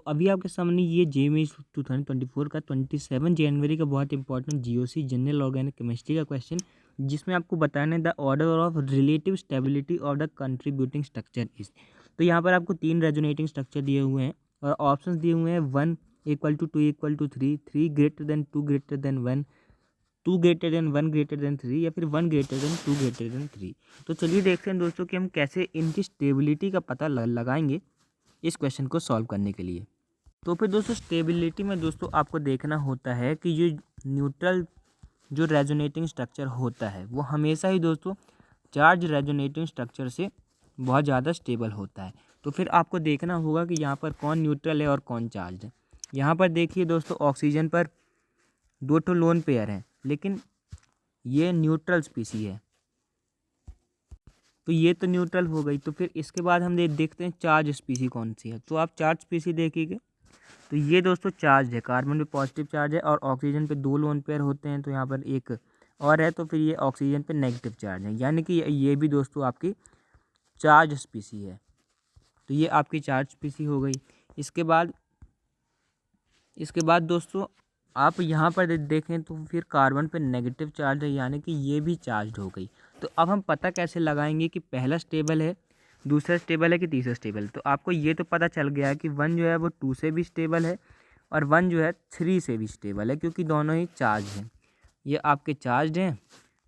तो अभी आपके सामने ये जेईई 2024 का 27 जनवरी का बहुत important GOC general organic chemistry का क्वेश्चन, जिसमें आपको बताना है the order of relative stability of the contributing structure is. तो यहाँ पर आपको 3 रेजोनेटिंग स्ट्रक्चर दिए हुए हैं और ऑप्शंस दिए हुए हैं 1 = 2 = 3, 3 greater than 2 greater than 1, 2 greater than 1 greater than 3 या फिर 1 greater than 2 greater than 3। तो चलिए देखते हैं दोस्तों कि हम कैसे इनकी स्टेबिलिटी का पता लगाएंगे इस क्वेश्चन को सॉल्व करने के लिए। तो फिर दोस्तों स्टेबिलिटी में दोस्तों आपको देखना होता है कि ये न्यूट्रल जो रेजोनेटिंग स्ट्रक्चर होता है वो हमेशा ही दोस्तों चार्ज रेजोनेटिंग स्ट्रक्चर से बहुत ज़्यादा स्टेबल होता है। तो फिर आपको देखना होगा कि यहाँ पर कौन न्यूट्रल है और कौन चार्ज है। यहाँ पर देखिए दोस्तों ऑक्सीजन पर 2 ठो लोन पेयर हैं, लेकिन ये न्यूट्रल स्पीसी है, तो ये तो न्यूट्रल हो गई। तो फिर इसके बाद हम देखते हैं चार्ज स्पीसी कौन सी है। तो आप चार्ज स्पीसी देखिए, तो ये दोस्तों चार्ज है, कार्बन पे पॉजिटिव चार्ज है और ऑक्सीजन पे 2 लोन पेयर होते हैं, तो यहाँ पर एक और है, तो फिर ये ऑक्सीजन पे नेगेटिव चार्ज है, यानी कि ये भी दोस्तों आपकी चार्ज स्पीसी है। तो ये आपकी चार्ज स्पीसी हो गई। इसके बाद दोस्तों आप यहाँ पर देखें तो फिर कार्बन पे नेगेटिव चार्ज है, यानी कि ये भी चार्ज हो गई। तो अब हम पता कैसे लगाएंगे कि पहला स्टेबल है, दूसरा स्टेबल है कि तीसरा स्टेबल। तो आपको ये तो पता चल गया कि 1 जो है वो 2 से भी स्टेबल है और 1 जो है 3 से भी स्टेबल है, क्योंकि दोनों ही चार्ज हैं। ये आपके चार्ज हैं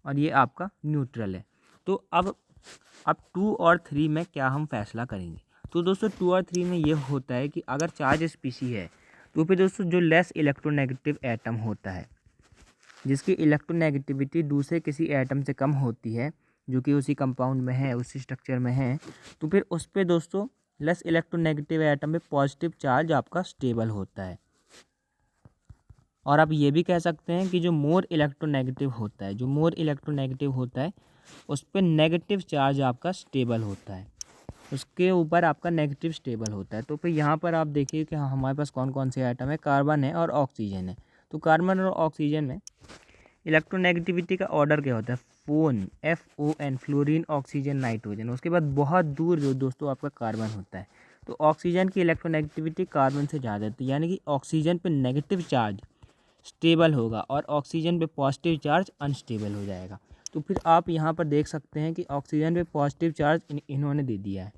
और ये आपका न्यूट्रल है। तो अब 2 और 3 में क्या हम फैसला करेंगे। तो दोस्तों 2 और 3 में ये होता है कि अगर चार्ज स्पीसी है तो फिर दोस्तों जो लेस इलेक्ट्रोनेगेटिव एटम होता है, जिसकी इलेक्ट्रोनेगेटिविटी दूसरे किसी एटम से कम होती है, जो कि उसी कंपाउंड में है, उसी स्ट्रक्चर में है, तो फिर उस पर दोस्तों लेस इलेक्ट्रोनेगेटिव एटम में पॉजिटिव चार्ज आपका स्टेबल होता है। और आप ये भी कह सकते हैं कि जो मोर इलेक्ट्रोनेगेटिव होता है उस पर नेगेटिव चार्ज आपका स्टेबल होता है, उसके ऊपर आपका नेगेटिव स्टेबल होता है। तो फिर यहाँ पर आप देखिए कि हमारे पास कौन कौन से आइटम है, कार्बन है और ऑक्सीजन है। तो कार्बन और ऑक्सीजन में इलेक्ट्रोनेगेटिविटी का ऑर्डर क्या होता है, FON, फ्लोरीन, ऑक्सीजन, नाइट्रोजन। उसके बाद बहुत दूर जो दोस्तों आपका कार्बन होता है, तो ऑक्सीजन की इलेक्ट्रोनेगेटिविटी कार्बन से ज़्यादा होती है, यानी कि ऑक्सीजन पे नेगेटिव चार्ज स्टेबल होगा और ऑक्सीजन पे पॉजिटिव चार्ज अनस्टेबल हो जाएगा। तो फिर आप यहाँ पर देख सकते हैं कि ऑक्सीजन पे पॉजिटिव चार्ज इन्होंने दे दिया है,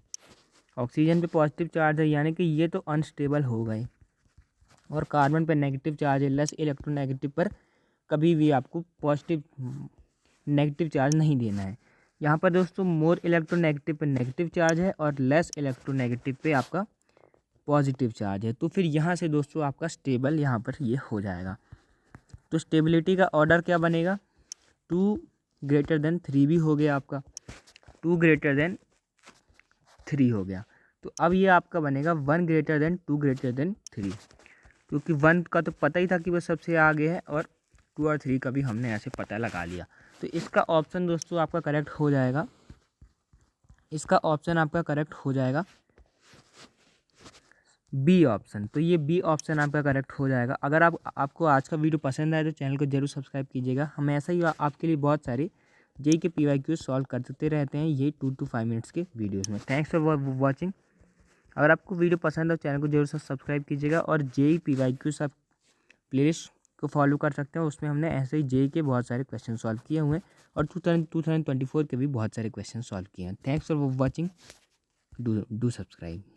ऑक्सीजन पे पॉजिटिव चार्ज है, यानी कि ये तो अनस्टेबल हो गए। और कार्बन पे नेगेटिव चार्ज है, लेस इलेक्ट्रोनेगेटिव पर कभी भी आपको पॉजिटिव नेगेटिव चार्ज नहीं देना है। यहाँ पर दोस्तों मोर इलेक्ट्रोनेगेटिव पे नेगेटिव चार्ज है और लेस इलेक्ट्रोनेगेटिव पे आपका पॉजिटिव चार्ज है। तो फिर यहाँ से दोस्तों आपका स्टेबल यहाँ पर ये हो जाएगा। तो स्टेबिलिटी का ऑर्डर क्या बनेगा, 2 greater than 3 भी हो गया आपका, 2 greater than 3 हो गया। तो अब ये आपका बनेगा 1 greater than 2 greater than 3, क्योंकि 1 का तो पता ही था कि वो सबसे आगे है और 2 और 3 का भी हमने ऐसे पता लगा लिया। तो इसका ऑप्शन दोस्तों आपका करेक्ट हो जाएगा, बी ऑप्शन। तो ये बी ऑप्शन आपका करेक्ट हो जाएगा। अगर आपको आज का वीडियो पसंद आए तो चैनल को जरूर सब्सक्राइब कीजिएगा। हम ऐसा ही आपके लिए बहुत सारे जेईई के PYQ सॉल्व करते रहते हैं ये 2 to 5 मिनट्स के वीडियोस में। Thanks for watching. अगर आपको वीडियो पसंद हो चैनल को जरूर सब्सक्राइब कीजिएगा और जेईई PYQ सब प्लेलिस्ट को फॉलो कर सकते हैं, उसमें हमने ऐसे ही जेईई के बहुत सारे क्वेश्चन सॉल्व किए हुए हैं और 2024 के भी बहुत सारे क्वेश्चन सॉल्व किए हैं। Thanks for watching, do subscribe.